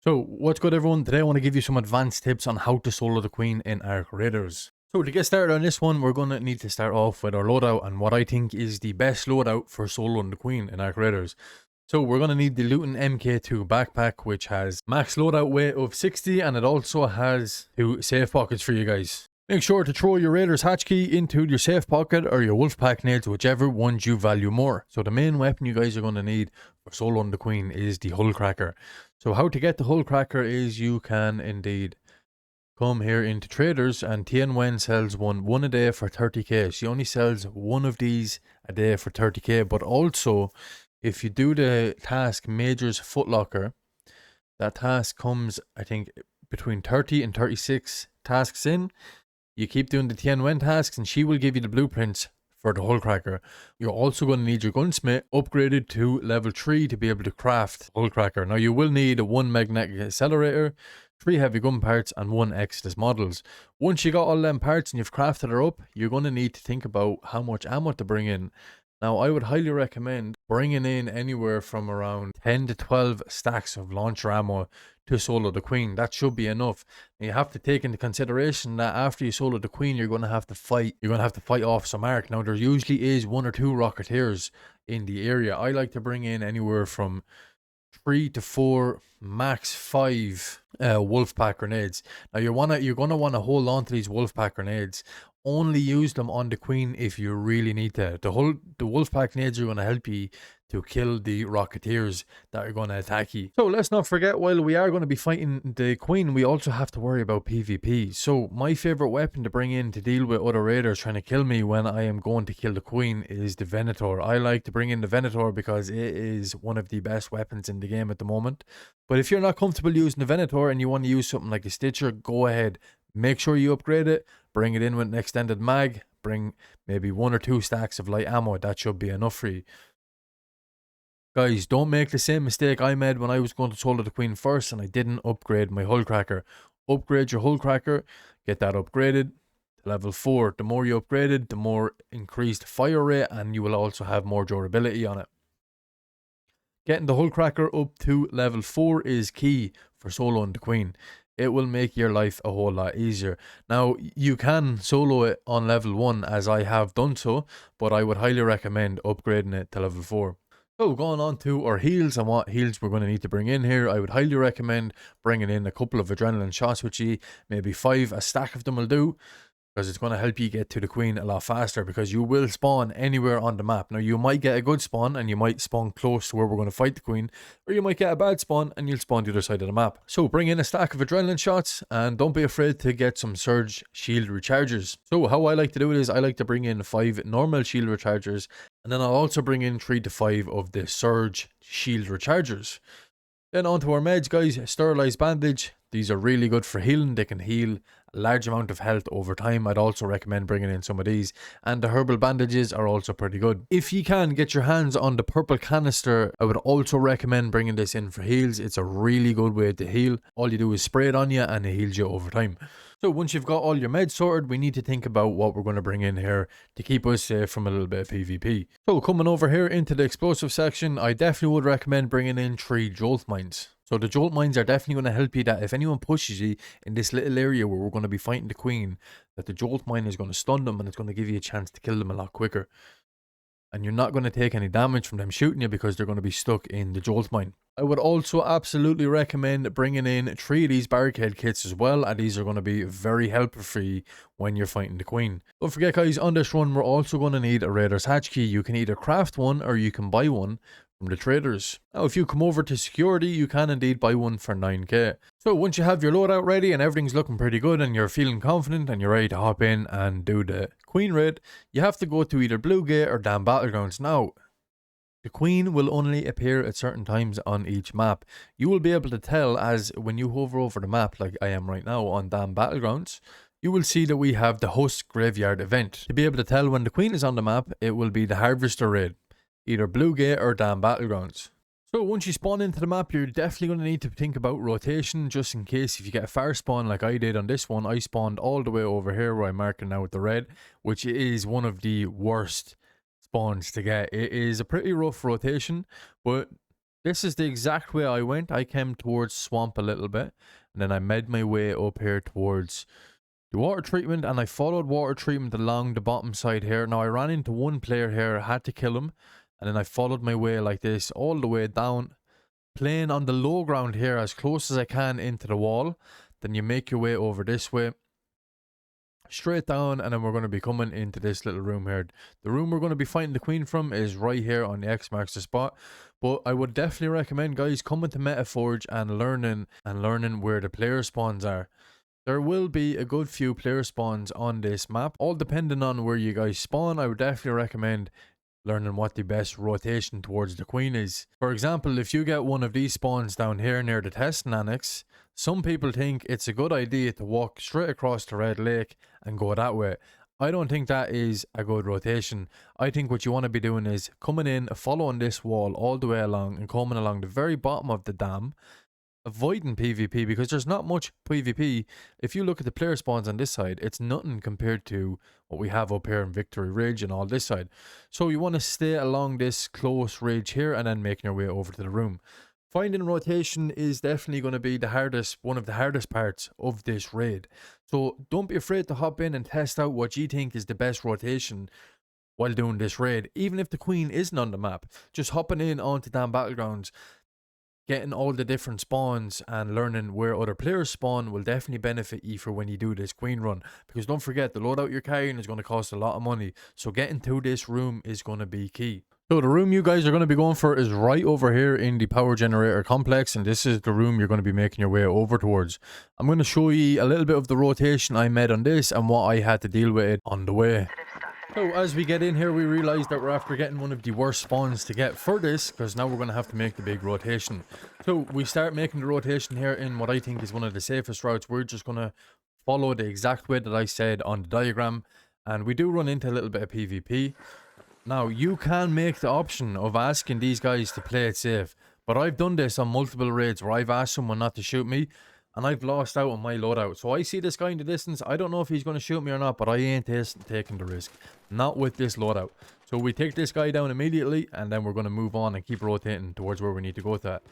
So, what's good everyone? Today I want to give you some advanced tips on how to solo the queen in Arc Raiders. So to get started on this one, we're going to need to start off with our loadout and what I think is the best loadout for soloing the queen in Arc Raiders. So we're going to need the Luton MK2 backpack, which has max loadout weight of 60 and it also has 2 safe pockets for you guys. Make sure to throw your Raider's hatch key into your safe pocket or your Wolfpack nades, whichever ones you value more. So the main weapon you guys are going to need for soloing the queen is the hull cracker. So how to get the hull cracker is you can indeed come here into traders, and Tien Wen sells one a day for 30k. She only sells one of these a day for 30k, but also if you do the task Major's Footlocker, that task comes I think between 30 and 36 tasks in. You keep doing the Tien Wen tasks and she will give you the blueprints for the hull cracker. You're also going to need your gunsmith upgraded to level 3 to be able to craft hull cracker. Now you will need a 1 magnetic accelerator, 3 heavy gun parts and 1 Exodus models. Once you got all them parts and you've crafted her up, you're going to need to think about how much ammo to bring in. Now I would highly recommend bringing in anywhere from around 10 to 12 stacks of launcher ammo to solo the queen. That should be enough. And you have to take into consideration that after you solo the queen, you're going to have to fight. You're going to have to fight off some arc. Now there usually is 1 or 2 rocketeers in the area. I like to bring in anywhere from 3 to 4, max 5 Wolfpack grenades. Now you're gonna want to hold on to these Wolfpack grenades. Only use them on the queen if you really need to. The Wolfpack nades are going to help you to kill the rocketeers that are going to attack you. So let's not forget, while we are going to be fighting the queen, we also have to worry about PvP. So my favorite weapon to bring in to deal with other raiders trying to kill me when I am going to kill the queen is the Venator. I like to bring in the Venator because it is one of the best weapons in the game at the moment. But if you're not comfortable using the Venator and you want to use something like a Stitcher, go ahead. Make sure you upgrade it, bring it in with an extended mag, bring maybe 1 or 2 stacks of light ammo. That should be enough for you. Guys, don't make the same mistake I made when I was going to solo the queen first and I didn't upgrade my hull cracker. Upgrade your hull cracker, get that upgraded to level 4. The more you upgrade it, the more increased fire rate and you will also have more durability on it. Getting the hull cracker up to level 4 is key for soloing the queen. It will make your life a whole lot easier. Now, you can solo it on level 1 as I have done so, but I would highly recommend upgrading it to level 4. So going on to our heals and what heals we're going to need to bring in here, I would highly recommend bringing in a couple of adrenaline shots with you, maybe 5, a stack of them will do. Because it's going to help you get to the queen a lot faster, because you will spawn anywhere on the map. Now you might get a good spawn and you might spawn close to where we're going to fight the queen, or you might get a bad spawn and you'll spawn the other side of the map. So bring in a stack of adrenaline shots and don't be afraid to get some surge shield rechargers. So how I like to do it is I like to bring in 5 normal shield rechargers, and then I'll also bring in 3 to 5 of the surge shield rechargers. Then onto our meds, guys. Sterilized bandage. These are really good for healing. They can heal a large amount of health over time. I'd also recommend bringing in some of these. And the herbal bandages are also pretty good. If you can get your hands on the purple canister, I would also recommend bringing this in for heals. It's a really good way to heal. All you do is spray it on you and it heals you over time. So once you've got all your meds sorted, we need to think about what we're going to bring in here to keep us safe from a little bit of PvP. So coming over here into the explosive section, I definitely would recommend bringing in 3 jolt mines. So the jolt mines are definitely going to help you that if anyone pushes you in this little area where we're going to be fighting the queen, that the jolt mine is going to stun them and it's going to give you a chance to kill them a lot quicker. And you're not going to take any damage from them shooting you because they're going to be stuck in the jolt mine. I would also absolutely recommend bringing in 3 of these barricade kits as well, and these are going to be very helpful for you when you're fighting the queen. Don't forget, guys, on this run we're also going to need a Raider's hatch key. You can either craft one or you can buy one from the traders. Now if you come over to security, you can indeed buy one for 9k. So once you have your loadout ready and everything's looking pretty good and you're feeling confident and you're ready to hop in and do the queen raid, you have to go to either Blue Gate or Damn Battlegrounds. Now the queen will only appear at certain times on each map. You will be able to tell as when you hover over the map like I am right now on Damn Battlegrounds, you will see that we have the Husk Graveyard event. To be able to tell when the queen is on the map, it will be the Harvester raid, either Blue Gate or Damn Battlegrounds. So once you spawn into the map, you're definitely going to need to think about rotation, just in case if you get a far spawn like I did on this one. I spawned all the way over here where I'm marking now with the red, which is one of the worst spawns to get. It is a pretty rough rotation, but This is the exact way I went. I came towards swamp a little bit, and then I made my way up here towards the water treatment, and I followed water treatment along the bottom side here. Now I ran into one player here, had to kill him, and then I followed my way like this all the way down, playing on the low ground here as close as I can into the wall. Then you make your way over this way, straight down, and then we're going to be coming into this little room here. The room we're going to be fighting the queen from is right here on the X marks the spot. But I would definitely recommend, guys, coming to Metaforge and learning where the player spawns are. There will be a good few player spawns on this map, all depending on where you guys spawn. I would definitely recommend learning what the best rotation towards the queen is. For example, if you get one of these spawns down here near the testing annex, some people think it's a good idea to walk straight across the Red Lake and go that way. I don't think that is a good rotation. I think what you want to be doing is coming in, following this wall all the way along and coming along the very bottom of the dam, avoiding PvP, because there's not much PvP. If you look at the player spawns on this side, it's nothing compared to what we have up here in Victory Ridge and all this side. So you want to stay along this close ridge here and then making your way over to the room. Finding rotation is definitely going to be one of the hardest parts of this raid. So don't be afraid to hop in and test out what you think is the best rotation while doing this raid. Even if the queen isn't on the map, just hopping in onto damn battlegrounds, getting all the different spawns and learning where other players spawn will definitely benefit you for when you do this queen run. Because don't forget, the loadout you're carrying is going to cost a lot of money. So getting to this room is going to be key. So the room you guys are going to be going for is right over here in the power generator complex, and this is the room you're going to be making your way over towards. I'm going to show you a little bit of the rotation I made on this and what I had to deal with it on the way. So as we get in here, we realize that we're after getting one of the worst spawns to get for this, because now we're going to have to make the big rotation. So we start making the rotation here in what I think is one of the safest routes. We're just going to follow the exact way that I said on the diagram, and we do run into a little bit of PvP. Now, you can make the option of asking these guys to play it safe, but I've done this on multiple raids where I've asked someone not to shoot me, and I've lost out on my loadout. So I see this guy in the distance. I don't know if he's going to shoot me or not, but I ain't taking the risk. Not with this loadout. So we take this guy down immediately, and then we're going to move on and keep rotating towards where we need to go with that.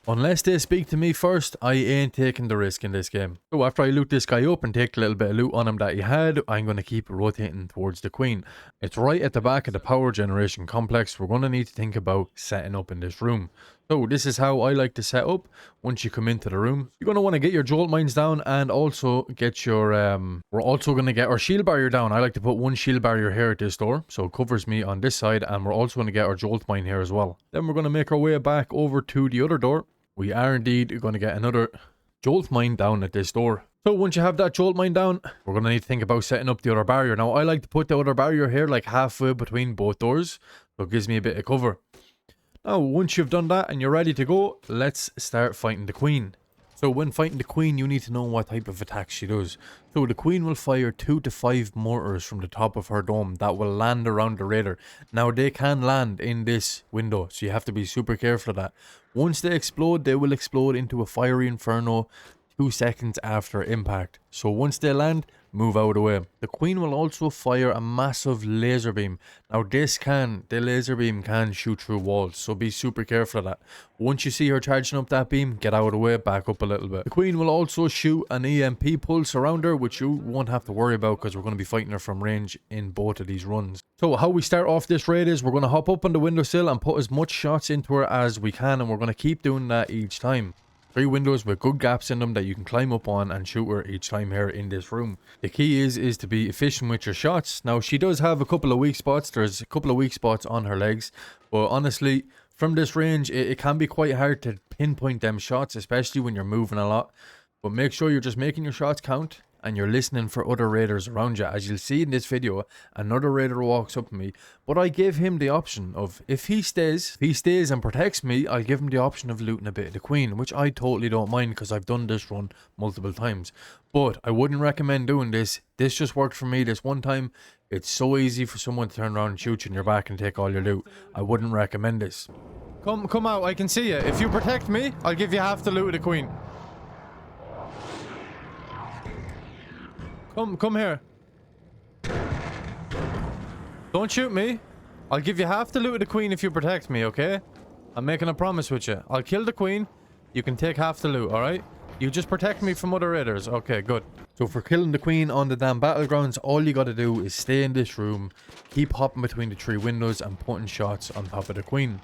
Unless they speak to me first, I ain't taking the risk in this game. So after I loot this guy up and take a little bit of loot on him that he had, I'm going to keep rotating towards the queen. It's right at the back of the power generation complex. We're going to need to think about setting up in this room. So this is how I like to set up. Once you come into the room, you're going to want to get your jolt mines down and also get your we're also going to get our shield barrier down. I like to put one shield barrier here at this door, so it covers me on this side, and we're also going to get our jolt mine here as well. Then we're going to make our way back over to the other door. We are indeed going to get another jolt mine down at this door. So once you have that jolt mine down, we're going to need to think about setting up the other barrier. Now I like to put the other barrier here like halfway between both doors, so it gives me a bit of cover. Now once you've done that and you're ready to go, let's start fighting the queen. So when fighting the queen, you need to know what type of attack she does. So the queen will fire 2 to 5 mortars from the top of her dome that will land around the raider. Now they can land in this window, so you have to be super careful of that. Once they explode, they will explode into a fiery inferno 2 seconds after impact. So once they land, move out of the way. The queen will also fire a massive laser beam. Now the laser beam can shoot through walls, so be super careful of that. Once you see her charging up that beam, get out of the way, back up a little bit. The queen will also shoot an EMP pulse around her, which you won't have to worry about because we're going to be fighting her from range in both of these runs. So how we start off this raid is we're going to hop up on the windowsill and put as much shots into her as we can, and we're going to keep doing that each time. 3 windows with good gaps in them that you can climb up on and shoot her each time here in this room. The key is to be efficient with your shots. Now she does have a couple of weak spots. There's a couple of weak spots on her legs, but honestly from this range it can be quite hard to pinpoint them shots, especially when you're moving a lot. But make sure you're just making your shots count and you're listening for other raiders around you. As you'll see in this video, another raider walks up to me, but I give him the option of, if he stays and protects me, I'll give him the option of looting a bit of the queen, which I totally don't mind because I've done this run multiple times. But I wouldn't recommend doing this. This just worked for me this one time. It's so easy for someone to turn around and shoot you in your back and take all your loot. I wouldn't recommend this. Come out, I can see you. If you protect me, I'll give you half the loot of the queen. Come here. Don't shoot me. I'll give you half the loot of the queen if you protect me, okay? I'm making a promise with you. I'll kill the queen. You can take half the loot, alright? You just protect me from other raiders. Okay, good. So for killing the queen on the damn battlegrounds, all you gotta do is stay in this room, keep hopping between the 3 windows and putting shots on top of the queen.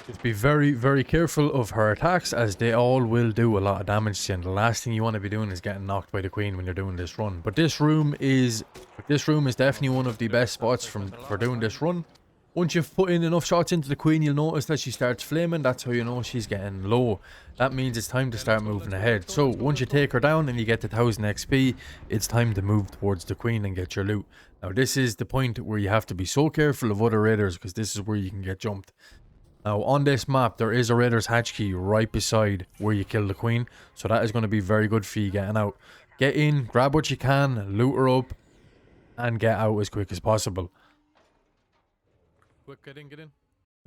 Just be very, very careful of her attacks, as they all will do a lot of damage to you, and the last thing you want to be doing is getting knocked by the queen when you're doing this run. But this room is definitely one of the best spots for doing this run. Once you've put in enough shots into the queen, you'll notice that she starts flaming. That's how you know she's getting low. That means it's time to start moving ahead. So once you take her down and you get to 1000 XP, it's time to move towards the queen and get your loot. Now this is the point where you have to be so careful of other raiders, because this is where you can get jumped. Now on this map, there is a raider's hatch key right beside where you kill the queen. So that is going to be very good for you getting out. Get in, grab what you can, loot her up, and get out as quick as possible. Quick, get in.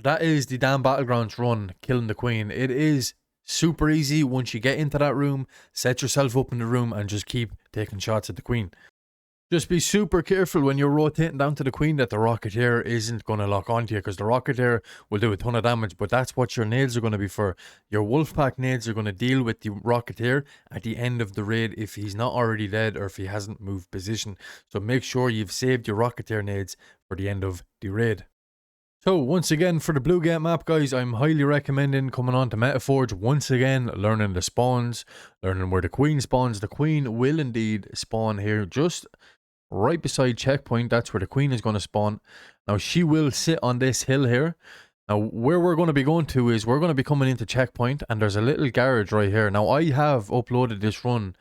That is the damn battlegrounds run, killing the queen. It is super easy once you get into that room, set yourself up in the room and just keep taking shots at the queen. Just be super careful when you're rotating down to the queen that the rocketeer isn't going to lock onto you, because the rocketeer will do a ton of damage, but that's what your nades are going to be for. Your wolfpack nades are going to deal with the rocketeer at the end of the raid if he's not already dead or if he hasn't moved position. So make sure you've saved your rocketeer nades for the end of the raid. So once again, for the Blue Gate map, guys, I'm highly recommending coming on to Metaforge once again, learning the spawns, learning where the queen spawns. The queen will indeed spawn here just right beside checkpoint. That's where the queen is going to spawn. Now she will sit on this hill here. Now where we're going to be going to is we're going to be coming into checkpoint, and there's a little garage right here. Now I have uploaded this run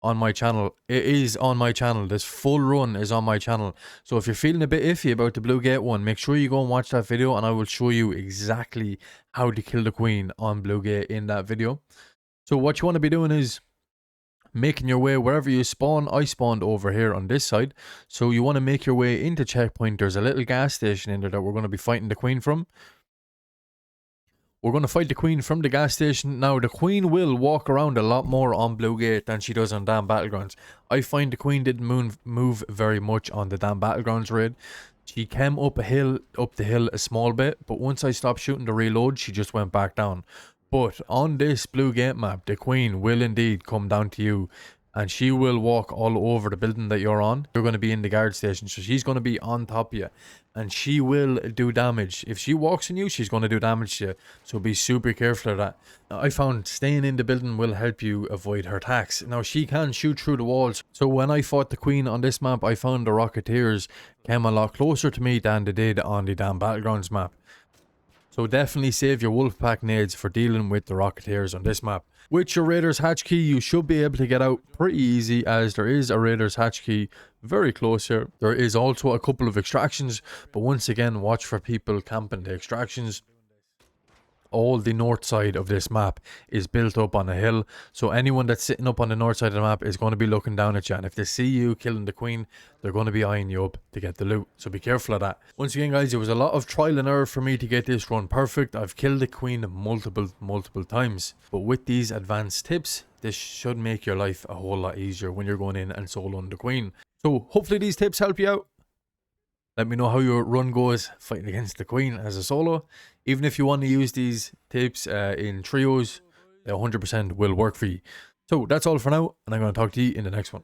on my channel. It is on my channel. This full run is on my channel. So if you're feeling a bit iffy about the Blue Gate one, make sure you go and watch that video, and I will show you exactly how to kill the queen on Blue Gate in that video. So what you want to be doing is making your way wherever you spawn. I spawned over here on this side, so you want to make your way into checkpoint. There's a little gas station in there that we're going to be fighting the queen from. We're going to fight the queen from the gas station. Now, the queen will walk around a lot more on Blue Gate than she does on damn battlegrounds. I find the queen didn't move very much on the damn battlegrounds raid. She came up the hill a small bit, but once I stopped shooting the reload, she just went back down. But on this Blue Gate map, the queen will indeed come down to you, and she will walk all over the building that you're on. You're going to be in the guard station, so she's going to be on top of you, and she will do damage. If she walks on you, she's going to do damage to you, so be super careful of that. Now, I found staying in the building will help you avoid her attacks. Now, she can shoot through the walls, so when I fought the queen on this map, I found the rocketeers came a lot closer to me than they did on the damn battlegrounds map. So definitely save your wolfpack nades for dealing with the rocketeers on this map. With your raider's hatch key, you should be able to get out pretty easy, as there is a raider's hatch key very close here. There is also a couple of extractions, but once again, watch for people camping the extractions. All the north side of this map is built up on a hill, so anyone that's sitting up on the north side of the map is going to be looking down at you, and if they see you killing the queen, they're going to be eyeing you up to get the loot, so be careful of that. Once again, guys, it was a lot of trial and error for me to get this run perfect. I've killed the queen multiple times, but with these advanced tips, this should make your life a whole lot easier when you're going in and soloing the queen. So hopefully these tips help you out. Let me know how your run goes fighting against the queen as a solo. Even if you want to use these tips in trios, they 100% will work for you. So that's all for now, and I'm going to talk to you in the next one.